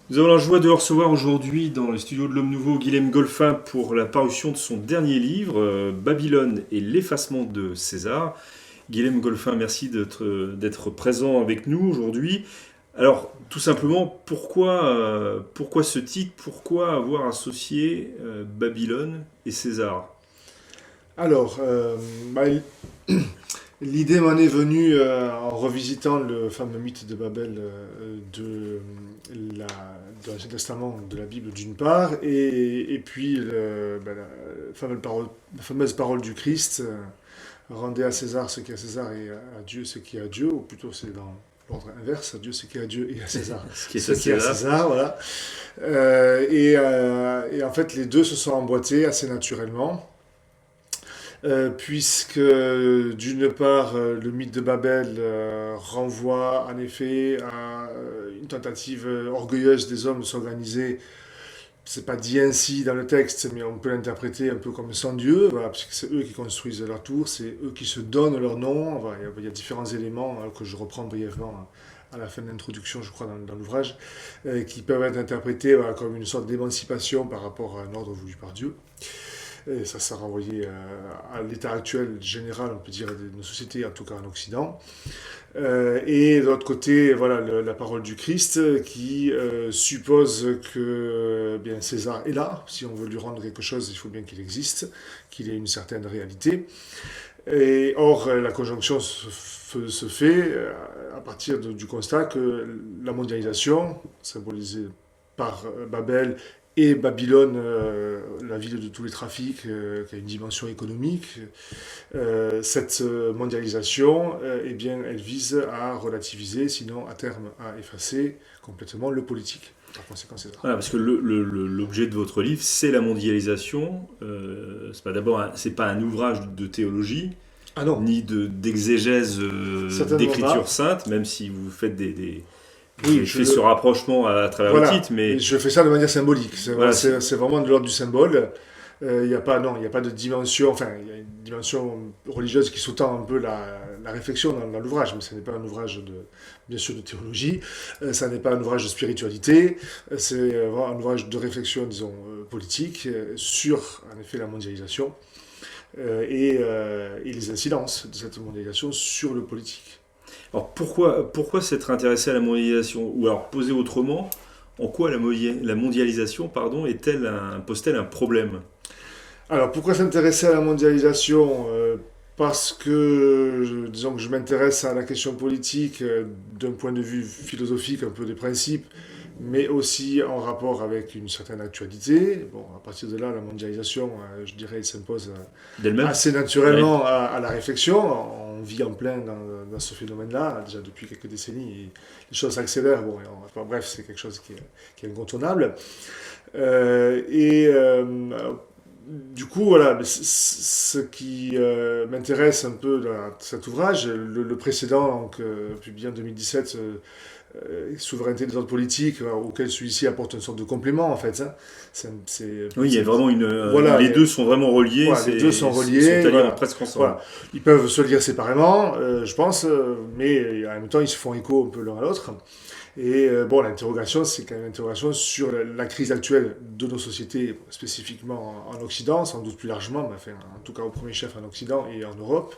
Nous avons la joie de recevoir aujourd'hui dans le studio de l'Homme Nouveau Guilhem Golfin pour la parution de son dernier livre, Babylone et l'effacement de César. Guilhem Golfin, merci d'être présent avec nous aujourd'hui. Alors, tout simplement, pourquoi ce titre? Pourquoi avoir associé Babylone et César? Alors, bah, l'idée m'en est venue en revisitant le fameux mythe de Babel de l'Ancien Testament, de la Bible d'une part, et puis la fameuse parole du Christ, rendez à César ce qui est à César et à Dieu ce qui est à Dieu, ou plutôt c'est dans l'ordre inverse, à Dieu ce qui est à Dieu et à César Ce qui est ce à qui est à César. César, voilà. Et en fait, les deux se sont emboîtés assez naturellement. Puisque d'une part, le mythe de Babel renvoie en effet à une tentative orgueilleuse des hommes de s'organiser. C'est pas dit ainsi dans le texte, mais on peut l'interpréter un peu comme sans Dieu, voilà, puisque c'est eux qui construisent leur tour, c'est eux qui se donnent leur nom. Voilà, il y a différents éléments que je reprends brièvement à la fin de l'introduction, je crois, dans l'ouvrage, qui peuvent être interprétés voilà, comme une sorte d'émancipation par rapport à un ordre voulu par Dieu. Et ça renvoyait à l'état actuel général, on peut dire, de nos sociétés, en tout cas en Occident. Et de l'autre côté, voilà, la parole du Christ qui suppose que bien, César est là. Si on veut lui rendre quelque chose, il faut bien qu'il existe, qu'il ait une certaine réalité. Et or, la conjonction se fait à partir du constat que la mondialisation, symbolisée par Babel et Babylone, la ville de tous les trafics, qui a une dimension économique, cette mondialisation, eh bien, elle vise à relativiser, sinon à terme à effacer complètement le politique. Par conséquent, c'est ça. Voilà, parce que l'objet de votre livre, c'est la mondialisation. C'est pas un ouvrage de théologie, Ah non, ni d'exégèse certainement d'écriture pas. sainte, même si vous faites vous Oui, avez fait ce rapprochement à travers le voilà, titre, et mais je fais ça de manière symbolique. C'est voilà, voilà, c'est vraiment de l'ordre du symbole. Il n'y a pas, non, il y a pas de dimension, enfin, il y a une dimension religieuse qui sous-tend un peu la réflexion dans l'ouvrage, mais ce n'est pas un ouvrage bien sûr, de théologie, ça n'est pas un ouvrage de spiritualité, c'est vraiment un ouvrage de réflexion, disons, politique, sur, en effet, la mondialisation et les incidences de cette mondialisation sur le politique. alors pourquoi s'être intéressé à la mondialisation? Ou alors, posé autrement, en quoi la mondialisation pose-t-elle un problème? Alors, pourquoi s'intéresser à la mondialisation parce que, disons que je m'intéresse à la question politique d'un point de vue philosophique, un peu des principes, mais aussi en rapport avec une certaine actualité. Bon, à partir de là, la mondialisation, je dirais, elle s'impose D'elle-même? assez Ouais. naturellement à la réflexion. On vit en plein dans ce phénomène-là, déjà depuis quelques décennies, et les choses s'accélèrent. Bon, bref, c'est quelque chose qui est incontournable. Euh, et euh, du coup, voilà, ce qui m'intéresse un peu dans cet ouvrage, le précédent, donc, publié en 2017, Souveraineté des ordres politiques, auquel celui-ci apporte une sorte de complément, en fait. Hein. Oui, il y a vraiment Voilà, les deux sont vraiment reliés, voilà, les deux sont sont reliés. alliés Voilà. presque ensemble. Voilà. Ils peuvent se lire séparément, je pense, mais en même temps, ils se font écho un peu l'un à l'autre. Et bon, l'interrogation, c'est quand même une interrogation sur la crise actuelle de nos sociétés, spécifiquement en Occident, sans doute plus largement, mais enfin, en tout cas au premier chef en Occident et en Europe,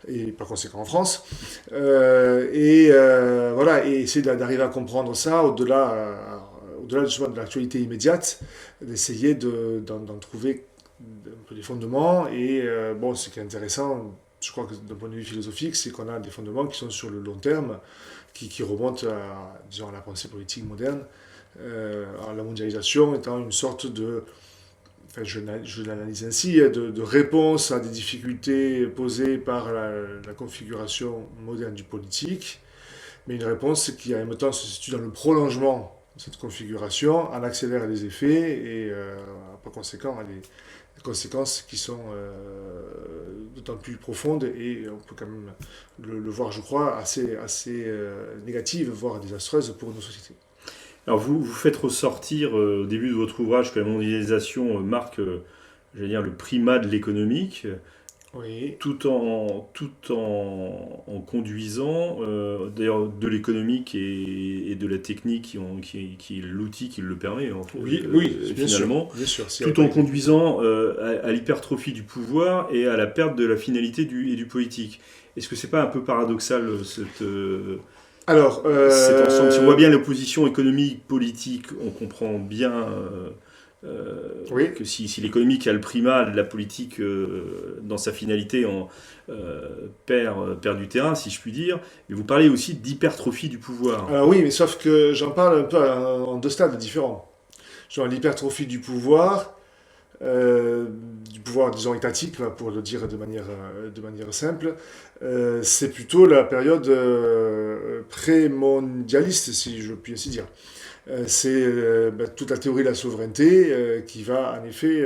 et par conséquent en France. Voilà, et essayer d'arriver à comprendre ça au-delà justement de l'actualité immédiate, d'essayer d'en trouver un peu des fondements. Et bon, ce qui est intéressant, je crois que d'un point de vue philosophique, c'est qu'on a des fondements qui sont sur le long terme, qui remontent disons, à la pensée politique moderne, à la mondialisation étant une sorte de, enfin, je l'analyse ainsi, de réponse à des difficultés posées par la configuration moderne du politique, mais une réponse qui en même temps se situe dans le prolongement de cette configuration, en accélère les effets et par conséquent des conséquences qui sont d'autant plus profondes et on peut quand même le voir, je crois, assez négatives, voire désastreuses pour nos sociétés. Alors vous faites ressortir au début de votre ouvrage que la mondialisation marque, j'allais dire, le primat de l'économique. Oui, tout en conduisant, d'ailleurs, de l'économique et de la technique qui est l'outil qui le permet, oui, oui, finalement, bien sûr, s'il n'y avait tout pas en été. conduisant à l'hypertrophie du pouvoir et à la perte de la finalité et du politique. Est-ce que c'est pas un peu paradoxal Alors, cet ensemble? Si on voit bien l'opposition économique, politique, on comprend bien oui, que si l'économique a le primat, la politique, dans sa finalité, perd du terrain, si je puis dire. Mais vous parlez aussi d'hypertrophie du pouvoir. alors oui, mais sauf que j'en parle un peu en deux stades différents. Genre l'hypertrophie du pouvoir, disons, étatique, là, pour le dire de manière simple, c'est plutôt la période pré-mondialiste, si je puis ainsi dire. C'est toute la théorie de la souveraineté qui va en effet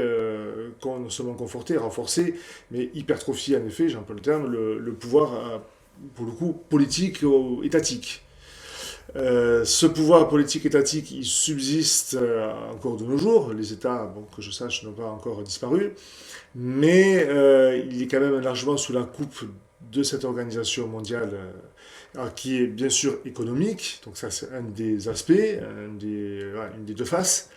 non seulement conforter, renforcer, mais hypertrophier en effet, j'emploie le terme, le pouvoir, pour le coup, politique ou étatique. Ce pouvoir politique étatique, il subsiste encore de nos jours. Les États, bon, que je sache, n'ont pas encore disparu, mais il est quand même largement sous la coupe de cette organisation mondiale qui est bien sûr économique, donc ça c'est un des aspects, voilà, une des deux faces,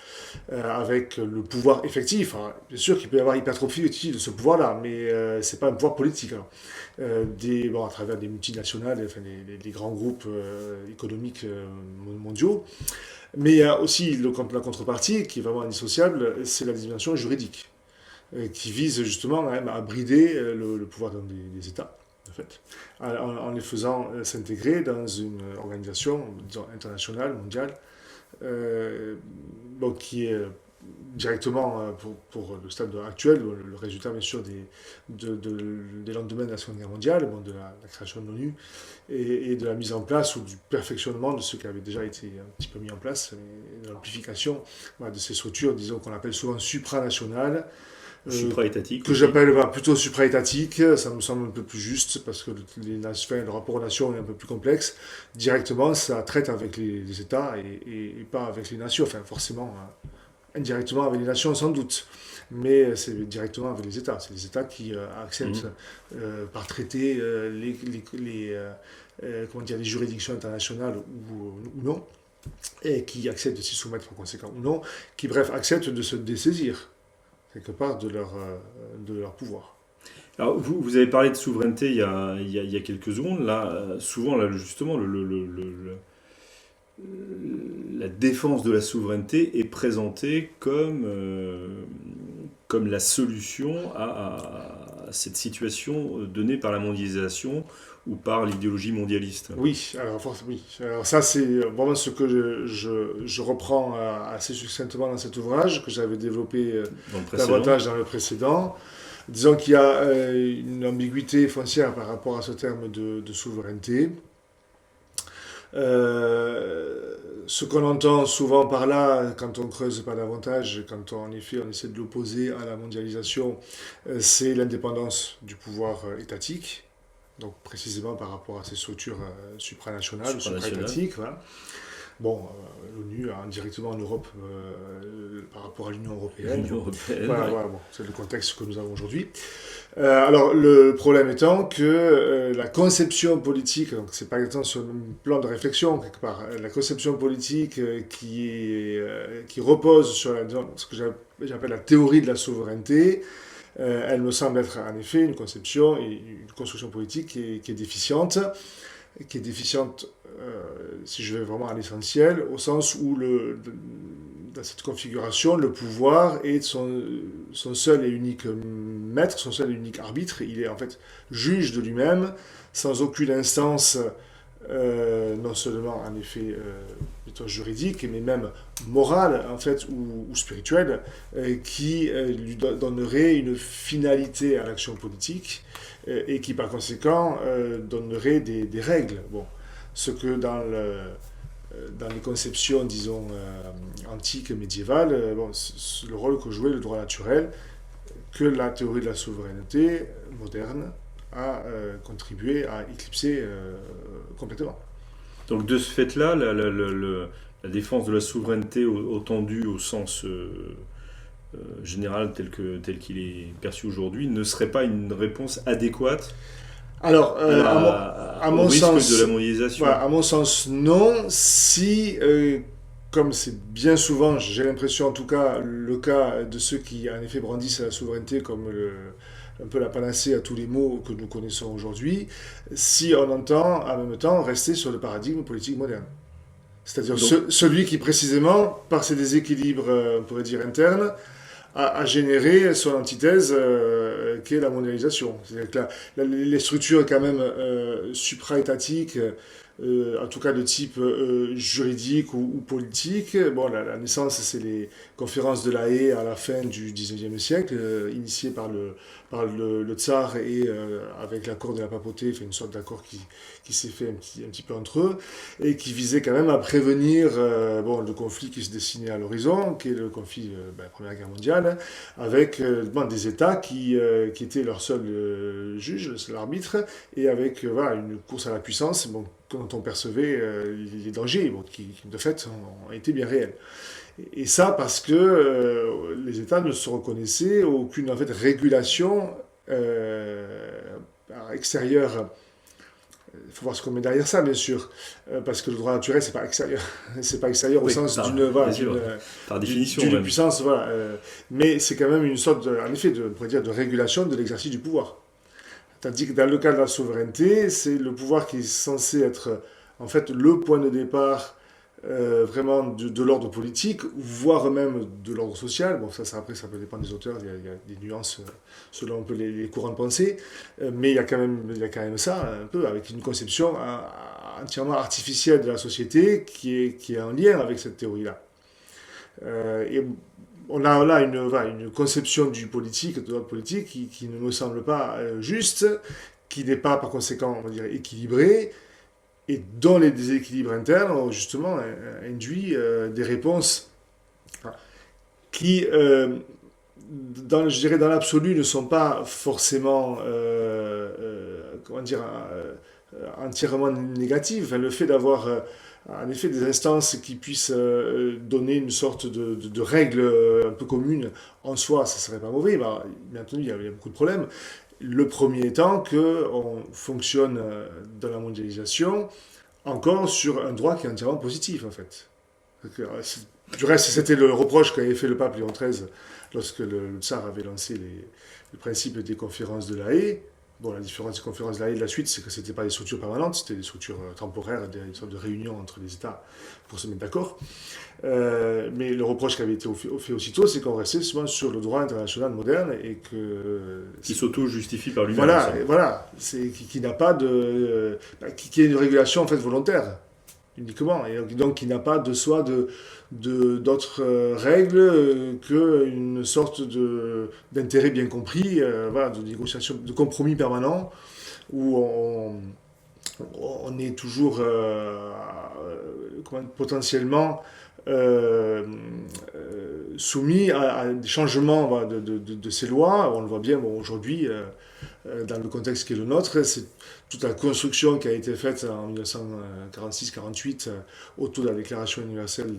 avec le pouvoir effectif. Alors, bien sûr qu'il peut y avoir hypertrophie de ce pouvoir-là, mais c'est pas un pouvoir politique. Alors. Bon, à travers des multinationales, enfin, des grands groupes économiques mondiaux. Mais il y a aussi la contrepartie, qui est vraiment indissociable, c'est la dimension juridique, qui vise justement à brider le pouvoir des États, en fait, en les faisant s'intégrer dans une organisation, disons, internationale, mondiale, bon, qui est directement pour le stade actuel, le résultat bien sûr des lendemains de la Seconde Guerre mondiale, bon, de la création de l'ONU et de la mise en place ou du perfectionnement de ce qui avait déjà été un petit peu mis en place, et de l'amplification voilà, de ces structures, disons qu'on appelle souvent supranationales, Supra-étatique que aussi. j'appelle plutôt supraétatique, ça me semble un peu plus juste parce que le rapport aux nations est un peu plus complexe. Directement, ça traite avec les États et pas avec les nations, enfin forcément indirectement avec les nations sans doute, mais c'est directement avec les États. C'est les États qui acceptent par traité comment dire, les juridictions internationales ou non, et qui acceptent de s'y soumettre par conséquent ou non, qui bref acceptent de se dessaisir quelque part de leur pouvoir. Alors, vous avez parlé de souveraineté il y a quelques secondes. Là, souvent, là, justement, la défense de la souveraineté est présentée comme la solution à cette situation donnée par la mondialisation ou par l'idéologie mondialiste. Oui, oui. Alors ça c'est vraiment ce que je reprends assez succinctement dans cet ouvrage que j'avais développé Dans le précédent. davantage dans le précédent. Disons qu'il y a une ambiguïté foncière par rapport à ce terme de souveraineté. Ce qu'on entend souvent par là, quand on creuse pas davantage, quand en effet on essaie de l'opposer à la mondialisation, c'est l'indépendance du pouvoir étatique, donc précisément par rapport à ces structures supranationales ou Supranational. supraétatiques. Voilà. Bon, l'ONU, indirectement en Europe, par rapport à l'Union européenne. L'Union européenne, Voilà, ouais. voilà, bon, c'est le contexte que nous avons aujourd'hui. Alors, le problème étant que la conception politique, donc c'est par exemple sur le même plan de réflexion, quelque part, la conception politique qui repose sur ce que j'appelle la théorie de la souveraineté, elle me semble être en effet une conception et une construction politique qui est déficiente si je vais vraiment à l'essentiel, au sens où dans cette configuration, le pouvoir est son seul et unique maître, son seul et unique arbitre. Il est en fait juge de lui-même, sans aucune instance, non seulement en effet plutôt juridique, mais même morale en fait ou spirituelle, qui lui donnerait une finalité à l'action politique et qui par conséquent donnerait des règles. Bon, ce que dans les conceptions, disons, antiques, médiévales, bon, c'est le rôle que jouait le droit naturel, que la théorie de la souveraineté moderne a contribué à éclipser complètement. Donc de ce fait-là, la défense de la souveraineté, autant due au sens général tel qu'il est perçu aujourd'hui ne serait pas une réponse adéquate Alors, à au mon risque sens, de la mondialisation. voilà, à mon sens, non. Si, comme c'est bien souvent, j'ai l'impression en tout cas, le cas de ceux qui en effet brandissent la souveraineté comme un peu la panacée à tous les maux que nous connaissons aujourd'hui, si on entend en même temps rester sur le paradigme politique moderne. C'est-à-dire Donc, celui qui précisément, par ses déséquilibres, on pourrait dire internes, a généré son antithèse qui est la mondialisation. C'est-à-dire que les structures quand même supra-étatiques, en tout cas de type juridique ou politique, bon, la naissance, c'est les conférences de La Haye à la fin du 19e siècle, initiées par le tsar et avec l'accord de la papauté, fait une sorte d'accord qui s'est fait un petit peu entre eux, et qui visait quand même à prévenir bon, le conflit qui se dessinait à l'horizon, qui est le conflit de la Première Guerre mondiale, avec bon, des États qui étaient leur seul juge, seul arbitre, et avec voilà, une course à la puissance bon, dont on percevait les dangers, bon, qui de fait ont été bien réels. Et ça parce que les États ne se reconnaissaient aucune en fait, régulation extérieure. Il faut voir ce qu'on met derrière ça, bien sûr, parce que le droit naturel, c'est pas extérieur, c'est pas extérieur au oui, sens d'une voilà, par définition d'une même. puissance, voilà, mais c'est quand même une sorte, en effet, on pourrait dire, de régulation de l'exercice du pouvoir. Tandis que dans le cas de la souveraineté, c'est le pouvoir qui est censé être en fait le point de départ vraiment de l'ordre politique, voire même de l'ordre social. Bon, après, ça peut dépendre des auteurs, il y a des nuances selon un peu les courants de pensée, mais il y a quand même ça, un peu, avec une conception entièrement artificielle de la société qui est en lien avec cette théorie-là. Et on a là une conception du politique, de l'ordre politique, qui ne me semble pas juste, qui n'est pas par conséquent, on va dire, équilibrée, et dont les déséquilibres internes ont justement induit des réponses qui, je dirais, dans l'absolu, ne sont pas forcément, comment dire, entièrement négatives. Enfin, le fait d'avoir en effet des instances qui puissent donner une sorte de règles un peu communes en soi, ça serait pas mauvais. Bah, bien entendu, il y a beaucoup de problèmes. Le premier étant qu'on fonctionne dans la mondialisation encore sur un droit qui est entièrement positif, en fait. Du reste, c'était le reproche qu'avait fait le pape Léon XIII lorsque le tsar avait lancé le principe des conférences de La Haye. Bon, la différence des conférences de La Haye de la suite, c'est que ce n'était pas des structures permanentes, c'était des structures temporaires, des sortes de réunions entre les États pour se mettre d'accord. Mais le reproche qui avait été fait aussitôt, c'est qu'on restait souvent sur le droit international moderne et que... Qui s'auto-justifie par lui-même. Voilà, qui n'a pas de... qui est une régulation en fait volontaire, uniquement, et donc qui n'a pas de soi d'autres règles qu'une sorte d'intérêt bien compris, voilà, de négociation, de compromis permanent, où on est toujours potentiellement soumis à des changements voilà, de ces lois. On le voit bien bon, aujourd'hui, dans le contexte qui est le nôtre, c'est toute la construction qui a été faite en 1946-48 autour de la Déclaration universelle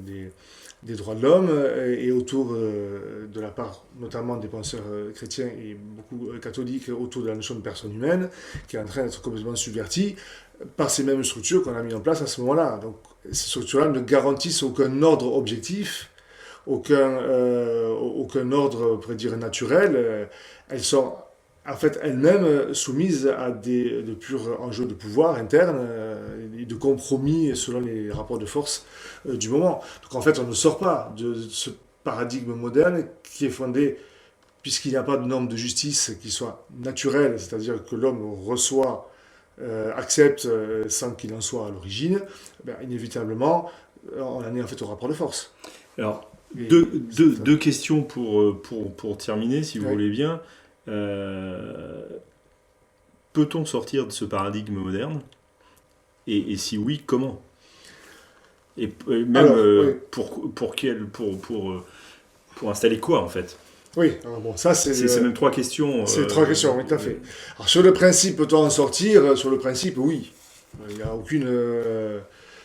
des droits de l'homme et autour de la part notamment des penseurs chrétiens et beaucoup catholiques autour de la notion de personne humaine qui est en train d'être complètement subvertie par ces mêmes structures qu'on a mis en place à ce moment-là. Donc ces structures-là ne garantissent aucun ordre objectif, aucun ordre, on pourrait dire, naturel. Elles sont en fait elles-mêmes soumises à de purs enjeux de pouvoir interne et de compromis selon les rapports de force du moment. Donc en fait, on ne sort pas de ce paradigme moderne qui est fondé, puisqu'il n'y a pas de norme de justice qui soit naturelle, c'est-à-dire que l'homme reçoit, accepte sans qu'il en soit à l'origine, ben, inévitablement, on en est en fait au rapport de force. Alors, deux questions pour terminer, si vous ouais. voulez bien. Peut-on sortir de ce paradigme moderne et si oui, comment? Et même Alors, oui. pour installer quoi en fait? Oui, alors bon, ça c'est même trois questions. C'est trois questions, oui, tout à fait. Alors sur le principe, peut-on en sortir? Sur le principe, oui. Il n'y a aucune,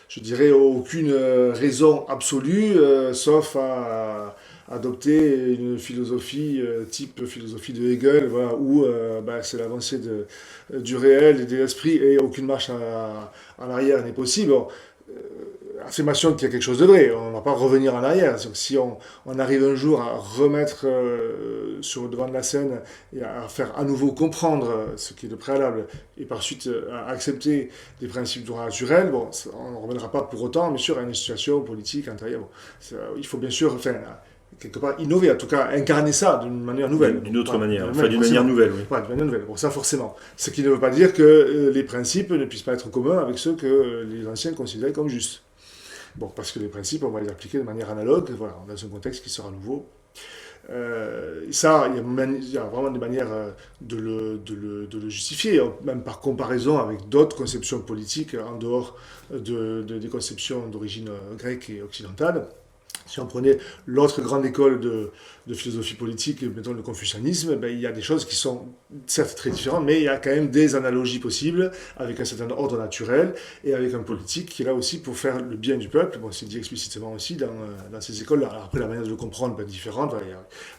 je dirais, aucune raison absolue, sauf à adopter une philosophie type philosophie de Hegel, voilà, où c'est l'avancée du réel et de l'esprit et aucune marche en arrière n'est possible. Bon, affirmation qu'il y a quelque chose de vrai, on ne va pas revenir en arrière. Donc, si on arrive un jour à remettre sur le devant de la scène et à faire à nouveau comprendre ce qui est le préalable, et par suite à accepter des principes du droit naturel, bon, on ne reviendra pas pour autant, bien sûr, à une situation politique antérieure. Bon, il faut bien sûr, enfin, quelque part innover, en tout cas incarner ça d'une manière nouvelle. D'une autre manière, enfin d'une manière nouvelle, oui. Ouais, d'une manière nouvelle, bon ça forcément. Ce qui ne veut pas dire que les principes ne puissent pas être communs avec ceux que les anciens considéraient comme justes. Bon, parce que les principes, on va les appliquer de manière analogue, voilà, dans un contexte qui sera nouveau. Ça, il y a vraiment des manières de le justifier, même par comparaison avec d'autres conceptions politiques en dehors des conceptions d'origine grecque et occidentale. Si on prenait l'autre grande école de philosophie politique, mettons le confucianisme, ben, il y a des choses qui sont certes très différentes, mais il y a quand même des analogies possibles avec un certain ordre naturel et avec un politique qui est là aussi pour faire le bien du peuple. Bon, c'est dit explicitement aussi dans ces écoles-là. Alors après, la manière de le comprendre est différente.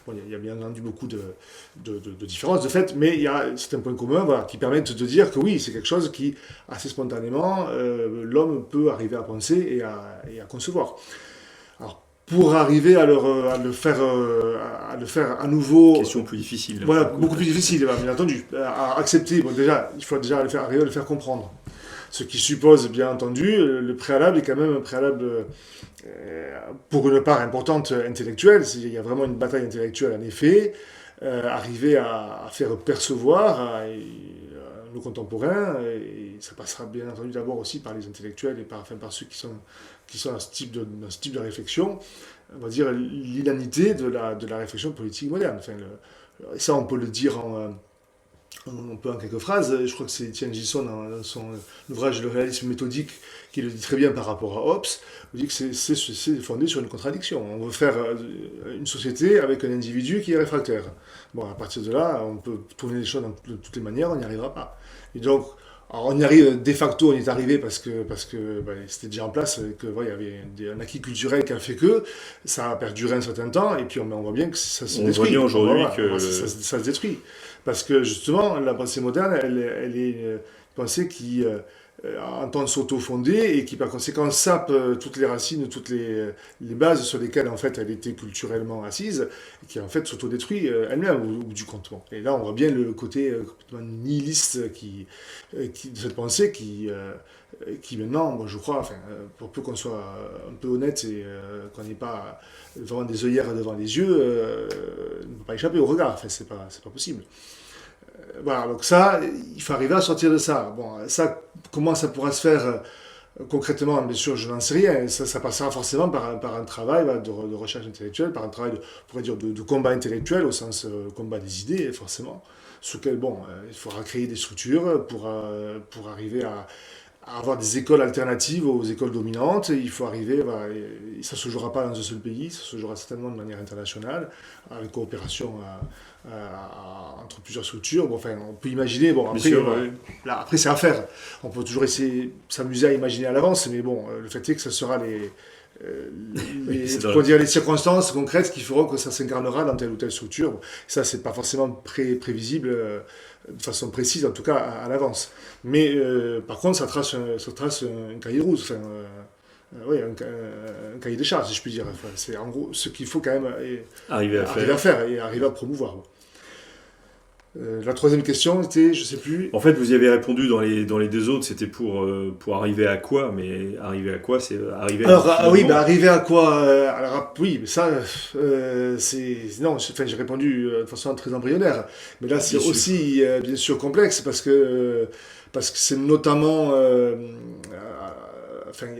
Il y a bien entendu beaucoup de différences de fait, mais il y a certains points communs voilà, qui permettent de dire que oui, c'est quelque chose qui, assez spontanément, l'homme peut arriver à penser et à concevoir. Alors, pour arriver à le faire à nouveau. Question plus difficile. Voilà, beaucoup plus difficile, bien entendu. À accepter, bon, déjà, il faut déjà arriver à le faire comprendre. Ce qui suppose, bien entendu, le préalable est quand même un préalable, pour une part importante intellectuelle. Il y a vraiment une bataille intellectuelle, en effet. Arriver à faire percevoir à nos contemporains, et ça passera bien entendu d'abord aussi par les intellectuels et par ceux qui sont dans ce type de réflexion, on va dire l'inanité de la réflexion politique moderne. Enfin, et ça, on peut le dire un peu en quelques phrases. Je crois que c'est Étienne Gilson dans son ouvrage Le réalisme méthodique qui le dit très bien par rapport à Hobbes. Il dit que c'est fondé sur une contradiction. On veut faire une société avec un individu qui est réfractaire. Bon, à partir de là, on peut tourner les choses de toutes les manières, on n'y arrivera pas. Et donc, alors on y arrive, de facto, on y est arrivé parce que c'était déjà en place, que il y avait un acquis culturel qui a fait que ça a perduré un certain temps, et puis on voit bien que ça se détruit. On voit bien aujourd'hui que ça se détruit. Parce que justement, la pensée moderne, elle est une pensée qui entend s'auto-fonder et qui par conséquent sape toutes les racines, toutes les bases sur lesquelles en fait elle était culturellement assise, et qui en fait s'auto-détruit elle-même au bout du compte. Bon. Et là on voit bien le côté complètement nihiliste de cette pensée qui maintenant, moi, je crois, pour peu qu'on soit un peu honnête et qu'on n'ait pas vraiment des œillères devant les yeux, ne peut pas échapper au regard. Enfin, c'est pas possible. Voilà, donc ça, il faut arriver à sortir de ça. Bon, ça, comment ça pourra se faire concrètement, bien sûr, je n'en sais rien. Ça passera forcément par un travail de recherche intellectuelle, par un travail, on pourrait dire, de combat intellectuel, au sens combat des idées, forcément, sous lequel, bon, il faudra créer des structures pour arriver à avoir des écoles alternatives aux écoles dominantes. Et il faut arriver, voilà, et ça ne se jouera pas dans un seul pays, ça se jouera certainement de manière internationale, avec coopération entre plusieurs structures. Bon, enfin, on peut imaginer, bon, après, là, après c'est à faire. On peut toujours essayer de s'amuser à imaginer à l'avance, mais bon, le fait est que ce sera les circonstances concrètes qui feront que ça s'incarnera dans telle ou telle structure. Bon, ça, c'est pas forcément prévisible de façon précise, en tout cas à l'avance. Mais par contre, ça trace un cahier de route, enfin, oui, un cahier des charges, si je puis dire. Enfin, c'est en gros ce qu'il faut quand même arriver à faire et arriver à promouvoir. La troisième question était, je sais plus. En fait, vous y avez répondu dans les deux autres, c'était pour arriver à quoi, mais arriver à quoi, c'est arriver à... Alors, oui, arriver à quoi alors, oui, mais ça, c'est... Non, j'ai répondu de façon très embryonnaire. Mais là, c'est aussi, bien sûr, complexe, parce que c'est notamment...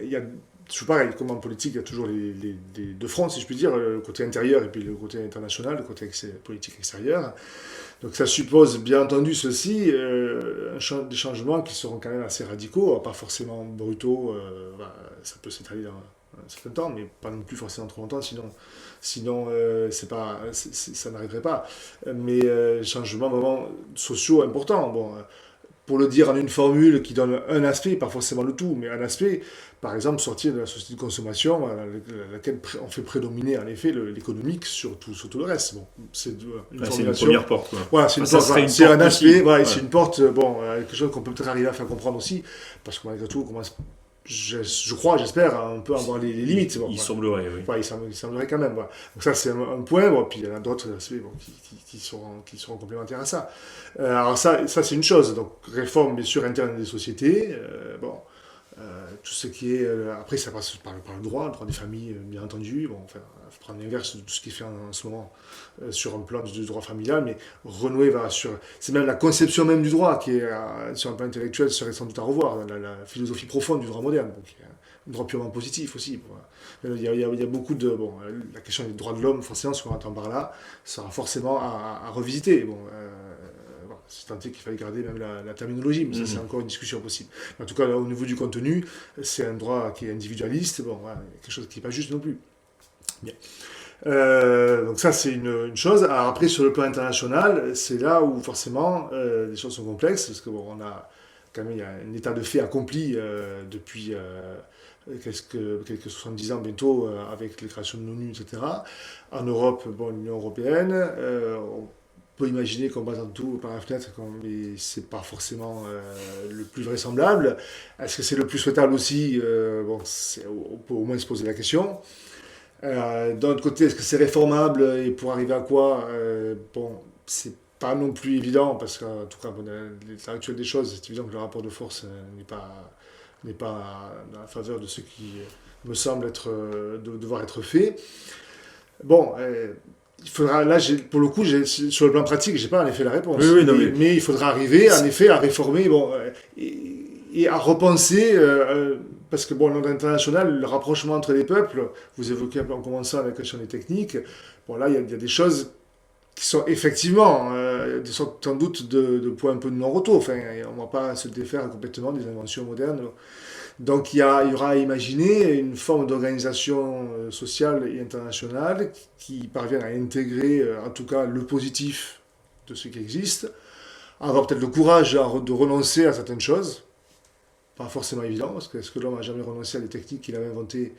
il y a... Je pareil, comme en politique, il y a toujours les deux fronts, si je puis dire, le côté intérieur et puis le côté international, le côté politique extérieur. Donc ça suppose bien entendu ceci, des changements qui seront quand même assez radicaux, pas forcément brutaux, ça peut s'étaler dans un certain temps, mais pas non plus forcément trop longtemps, sinon ça n'arriverait pas. Mais changements vraiment sociaux importants. Bon, pour le dire en une formule qui donne un aspect, pas forcément le tout, mais un aspect, par exemple, sortir de la société de consommation à laquelle on fait prédominer en effet l'économique sur tout le reste. Bon, c'est une c'est une première porte. Quoi. Voilà, c'est une ça porte, serait une c'est porte un aspect, ouais. c'est une porte, quelque chose qu'on peut peut-être arriver à faire comprendre aussi, parce que malgré tout, on commence, je crois, j'espère, un peu avoir les limites. Il semblerait, oui. Il semblerait quand même. Voilà. Donc ça, c'est un point. Puis il y en a d'autres aspects qui seront complémentaires à ça. Alors ça c'est une chose. Donc réforme, bien sûr, interne des sociétés. Tout ce qui est... après, ça passe par le droit des familles, bien entendu. Bon, enfin, il faut prendre l'inverse de tout ce qui est fait en ce moment sur un plan du droit familial, mais renouer sur... C'est même la conception même du droit qui est, sur un plan intellectuel, serait sans doute à revoir, la philosophie profonde du droit moderne. Donc, un droit purement positif aussi. Il y a beaucoup de... Bon, la question des droits de l'homme, forcément, ce qu'on entend par là, sera forcément à revisiter. Bon, c'est tant est qu'il fallait garder même la terminologie, mais ça c'est encore une discussion possible. Mais en tout cas, là, au niveau du contenu, c'est un droit qui est individualiste, quelque chose qui n'est pas juste non plus. Bien. Donc ça c'est une chose. Alors après sur le plan international, c'est là où forcément les choses sont complexes, parce que on a quand même il y a un état de fait accompli depuis quelques 70 ans bientôt avec les créations de l'ONU, etc. En Europe, l'Union européenne, on peut imaginer qu'on passe en tout par la fenêtre, mais c'est pas forcément le plus vraisemblable. Est-ce que c'est le plus souhaitable aussi on peut au moins se poser la question. D'un autre côté, est-ce que c'est réformable et pour arriver à quoi c'est pas non plus évident, parce qu'en tout cas, l'état actuel des choses, c'est évident que le rapport de force n'est pas dans la faveur de ce qui me semble devoir être fait. Il faudra, là, pour le coup, sur le plan pratique, je n'ai pas en effet la réponse. Oui, mais il faudra arriver en effet à réformer et à repenser, parce que l'ordre international, le rapprochement entre les peuples, vous évoquez en commençant avec la question des techniques, là, il y a des choses qui sont effectivement sans doute de points un peu de non-retour. Enfin, on ne va pas se défaire complètement des inventions modernes. Donc il y aura à imaginer une forme d'organisation sociale et internationale qui parvienne à intégrer en tout cas le positif de ce qui existe, avoir peut-être le courage de renoncer à certaines choses, pas forcément évident, parce que est-ce que l'homme n'a jamais renoncé à des techniques qu'il avait inventées?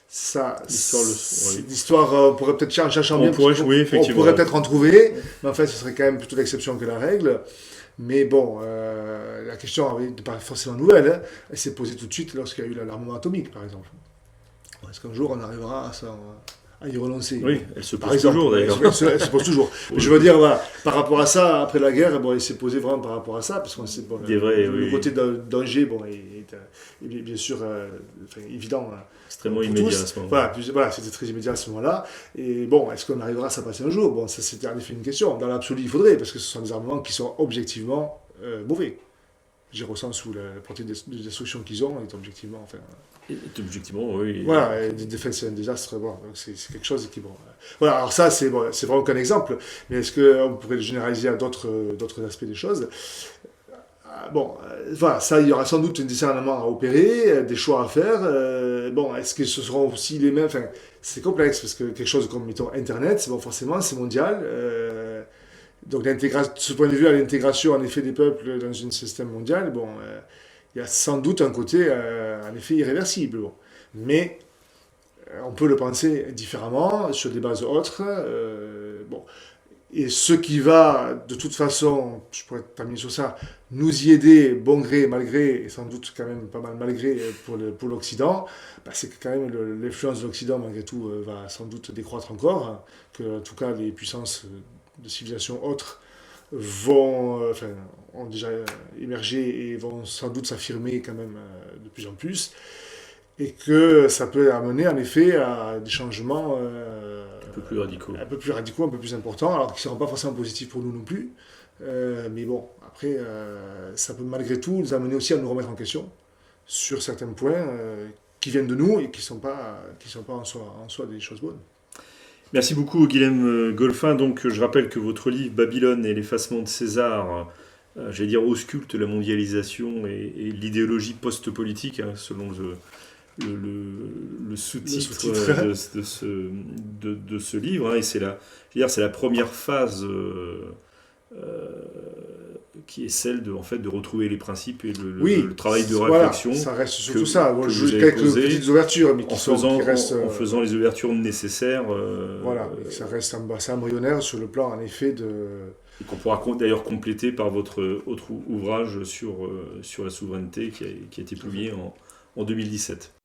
Ça, l'histoire, on pourrait peut-être chercher bien, on pourrait peut-être en trouver, mais en fait ce serait quand même plutôt l'exception que la règle. Mais la question n'est pas forcément nouvelle, elle s'est posée tout de suite lorsqu'il y a eu l'armement atomique, par exemple. Est-ce qu'un jour on arrivera à y renoncer? Oui, elle se pose toujours d'ailleurs. Elle se pose toujours. Mais je veux dire, par rapport à ça, après la guerre, il s'est posé vraiment par rapport à ça, parce qu'on sait le côté danger est bien sûr évident. Extrêmement immédiat à ce moment-là. Voilà, c'était très immédiat à ce moment-là. Et est-ce qu'on arrivera à s'en passer un jour? Ça c'était en effet une question. Dans l'absolu, il faudrait, parce que ce sont des armements qui sont objectivement mauvais. J'y ressens sous la portée de destruction qu'ils ont, est objectivement. Objectivement, oui. Voilà, c'est un désastre. Donc c'est quelque chose qui. Voilà, alors ça, c'est vraiment qu'un exemple. Mais est-ce qu'on pourrait le généraliser à d'autres aspects des choses? Ça, il y aura sans doute un discernement à opérer, des choix à faire. Est-ce que ce seront aussi les mêmes? C'est complexe, parce que quelque chose comme, mettons, Internet, forcément, c'est mondial. Donc, de ce point de vue, à l'intégration, en effet, des peuples dans un système mondial, il y a sans doute un côté, en effet, irréversible. Mais on peut le penser différemment, sur des bases autres. Et ce qui va, de toute façon, je pourrais terminer sur ça, nous y aider, bon gré, mal gré, et sans doute quand même pas mal malgré pour l'Occident, c'est que quand même l'influence de l'Occident, malgré tout, va sans doute décroître encore, que en tout cas les puissances de civilisation autres ont déjà émergé et vont sans doute s'affirmer quand même de plus en plus, et que ça peut amener en effet à des changements un peu plus radicaux, un peu plus importants, alors qu'ils ne seront pas forcément positifs pour nous non plus. Mais après, ça peut malgré tout nous amener aussi à nous remettre en question sur certains points qui viennent de nous et qui ne sont pas en soi des choses bonnes. Merci beaucoup Guilhem Golphin. Donc, je rappelle que votre livre Babylone et l'effacement de César, j'allais dire, ausculte la mondialisation et l'idéologie post-politique, selon le sous-titre de ce livre. Et c'est la première phase qui est celle de, en fait, de retrouver les principes et Oui, le travail de voilà, réflexion ça reste surtout que, ça. Moi, que je vous avez quelques posé petites ouvertures, mais en qui restent. en faisant les ouvertures nécessaires Voilà, et que ça reste assez embryonnaire sur le plan, en effet, de. et qu'on pourra d'ailleurs compléter par votre autre ouvrage sur la souveraineté qui a été publié en 2017.